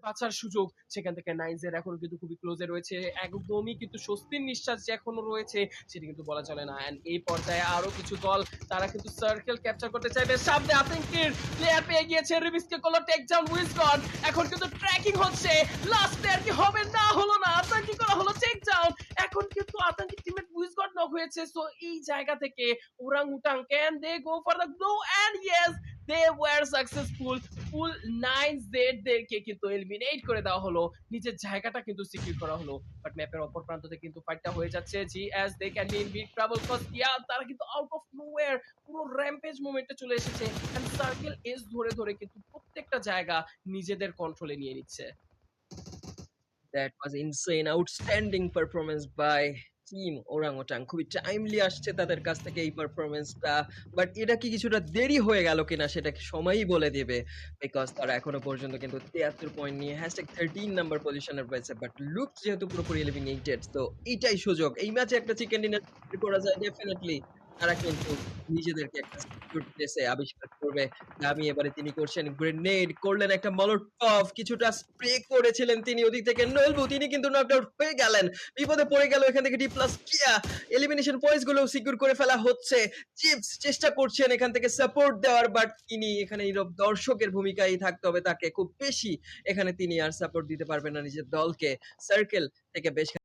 বাঁচার সুযোগ। সেখান থেকে নাইনজের এখনো কিন্তু খুবই ক্লোজে রয়েছে। একদমই কিন্তু স্বস্তির নিঃশ্বাস যে এখনো রয়েছে সেটা কিন্তু বলা চলে না। অ্যান্ড এই পর্যায়ে আরো কিছু দল তারা কিন্তু সার্কেল ক্যাপচার করতে চাইবে। সামনে আতঙ্কের প্লেয়ার পেয়ে গিয়েছে। রিবিসকে করলো টেক ডাউন উইজগড। এখন কিন্তু ট্র্যাকিং হচ্ছে। লাস্ট প্লেয়ার কি হবে? না হলো না। আতঙ্কি করা হলো টেক ডাউন। এখন কিন্তু আতঙ্কি টিমমেট উইজগড নক হয়েছে। সো এই জায়গা থেকে Orangutan can they go for the glow and yes they were successful. Full 9 দেরকে কিন্তু এলিমিনেট করে দেওয়া হলো। নিজের জায়গাটা কিন্তু সিকিউর করা হলো। বাট ম্যাপের অপর প্রান্ততে কিন্তু ফাইটটা হয়ে যাচ্ছে। G as they can be in big trouble cause তারা কিন্তু আউট অফ নোওয়্যার পুরো র‍্যাম্পেজ মোমেন্টে চলে এসেছে। এন্ড সার্কেল এজ ধরে ধরে কিন্তু প্রত্যেকটা জায়গা নিজেদের কন্ট্রোলে নিয়ে নিচ্ছে। That was insane, outstanding performance by team orangutan. খুবই টাইমলি আসছে তাদের কাছ থেকে এই পারফরম্যান্সটা। বাট এটা কি কিছুটা দেরি হয়ে গেল কিনা সেটা সময়ই বলে দিবে। বিকজ তারা এখনো পর্যন্ত কিন্তু 73 পয়েন্ট নিয়ে #13 নাম্বার পজিশনে রয়েছে। বাট লুক যেহেতু পুরোপুরি এলিমিনেটেড, তো এইটাই সুযোগ। এই ম্যাচে একটা চিকেন ডিনার করা যায় ডেফিনিটলি। তারা কিন্তু নিজেদেরকে একটা সিকিউর প্লেসে আবিষ্কার করবে। আমি এবারে তিনি করছেন গ্রেনেড, করলেন একটা মলোটভ, কিছুটা স্প্রে করেছিলেন তিনি ওদিক থেকে নলবু, তিনি কিন্তু নকড আউট হয়ে গেলেন। বিপদে পড়ে গেল এখান থেকে ডি প্লাস কিয়া। এলিমিনেশন পয়েন্টস গুলো সিকিউর করে ফেলা হচ্ছে। চিপস চেষ্টা করছেন এখান থেকে সাপোর্ট দেওয়ার, বাট তিনি এখানে নীরব দর্শকের ভূমিকায় থাকতে হবে তাকে। খুব বেশি এখানে তিনি আর সাপোর্ট দিতে পারবেন না নিজের দলকে। সার্কেল থেকে বেশ